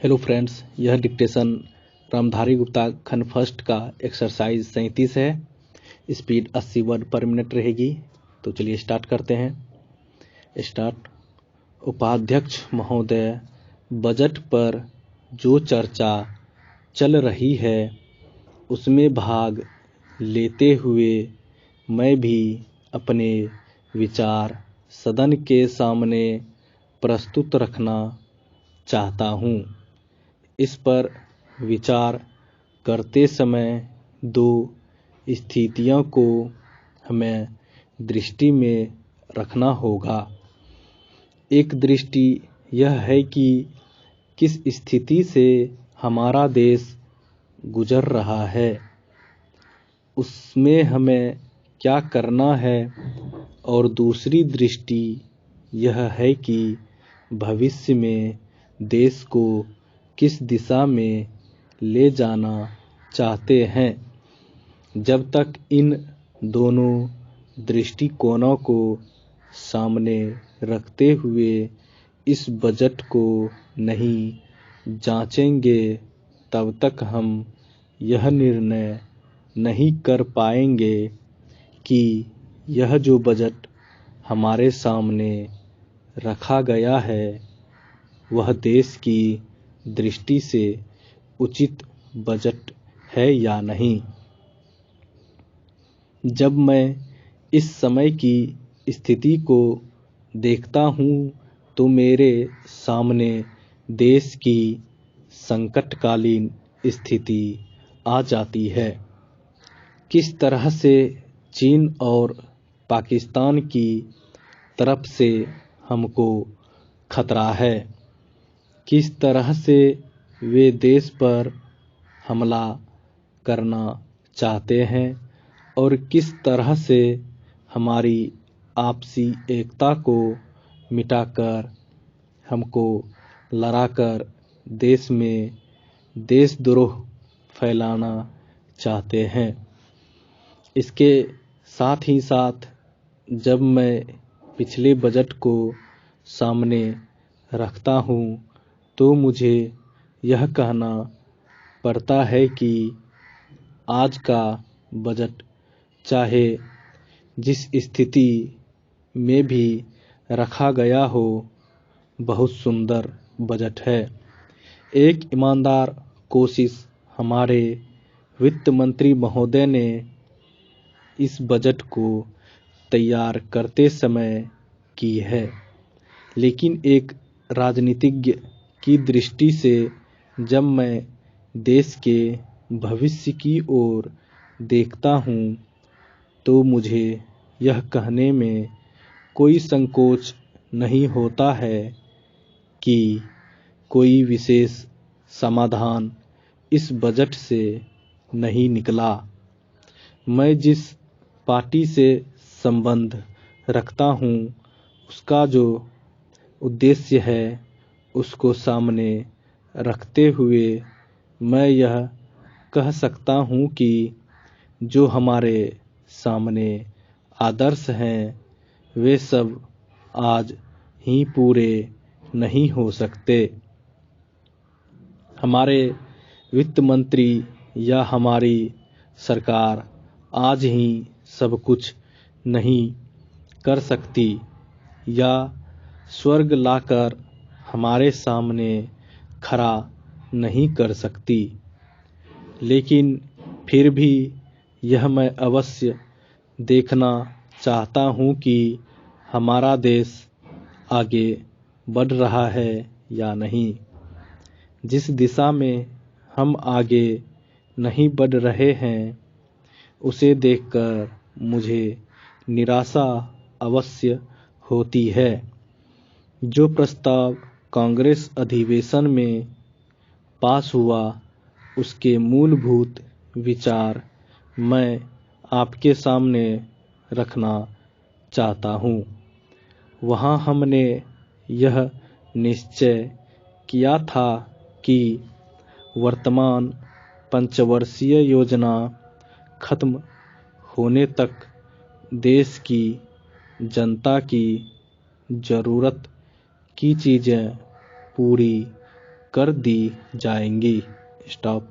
Hello friends, यह dictation Ramdhari Gupta खंड first का एक्सरसाइज 37 है। स्पीड 80 वर्ड पर मिनट रहेगी। तो चलिए स्टार्ट करते हैं। स्टार्ट। उपाध्यक्ष महोदय, बजट पर जो चर्चा चल रही है उसमें भाग लेते हुए मैं भी अपने विचार सदन के सामने प्रस्तुत रखना चाहता हूँ। इस पर विचार करते समय दो स्थितियों को हमें दृष्टि में रखना होगा। एक दृष्टि यह है कि किस स्थिति से हमारा देश गुजर रहा है, उसमें हमें क्या करना है, और दूसरी दृष्टि यह है कि भविष्य में देश को किस दिशा में ले जाना चाहते हैं। जब तक इन दोनों दृष्टिकोणों को सामने रखते हुए इस बजट को नहीं जांचेंगे, तब तक हम यह निर्णय नहीं कर पाएंगे कि यह जो बजट हमारे सामने रखा गया है वह देश की दृष्टि से उचित बजट है या नहीं। जब मैं इस समय की स्थिति को देखता हूँ तो मेरे सामने देश की संकटकालीन स्थिति आ जाती है। किस तरह से चीन और पाकिस्तान की तरफ से हमको खतरा है, किस तरह से वे देश पर हमला करना चाहते हैं और किस तरह से हमारी आपसी एकता को मिटाकर हमको लड़ाकर देश में देशद्रोह फैलाना चाहते हैं। इसके साथ ही साथ जब मैं पिछले बजट को सामने रखता हूँ तो मुझे यह कहना पड़ता है कि आज का बजट चाहे जिस स्थिति में भी रखा गया हो, बहुत सुंदर बजट है। एक ईमानदार कोशिश हमारे वित्त मंत्री महोदय ने इस बजट को तैयार करते समय की है, लेकिन एक राजनीतिज्ञ की दृष्टि से जब मैं देश के भविष्य की ओर देखता हूँ तो मुझे यह कहने में कोई संकोच नहीं होता है कि कोई विशेष समाधान इस बजट से नहीं निकला। मैं जिस पार्टी से संबंध रखता हूँ उसका जो उद्देश्य है उसको सामने रखते हुए मैं यह कह सकता हूँ कि जो हमारे सामने आदर्श हैं वे सब आज ही पूरे नहीं हो सकते। हमारे वित्त मंत्री या हमारी सरकार आज ही सब कुछ नहीं कर सकती या स्वर्ग लाकर हमारे सामने खड़ा नहीं कर सकती, लेकिन फिर भी यह मैं अवश्य देखना चाहता हूँ कि हमारा देश आगे बढ़ रहा है या नहीं। जिस दिशा में हम आगे नहीं बढ़ रहे हैं उसे देखकर मुझे निराशा अवश्य होती है। जो प्रस्ताव कांग्रेस अधिवेशन में पास हुआ उसके मूलभूत विचार मैं आपके सामने रखना चाहता हूँ। वहाँ हमने यह निश्चय किया था कि वर्तमान पंचवर्षीय योजना खत्म होने तक देश की जनता की जरूरत की चीजें पूरी कर दी जाएंगी। स्टॉप।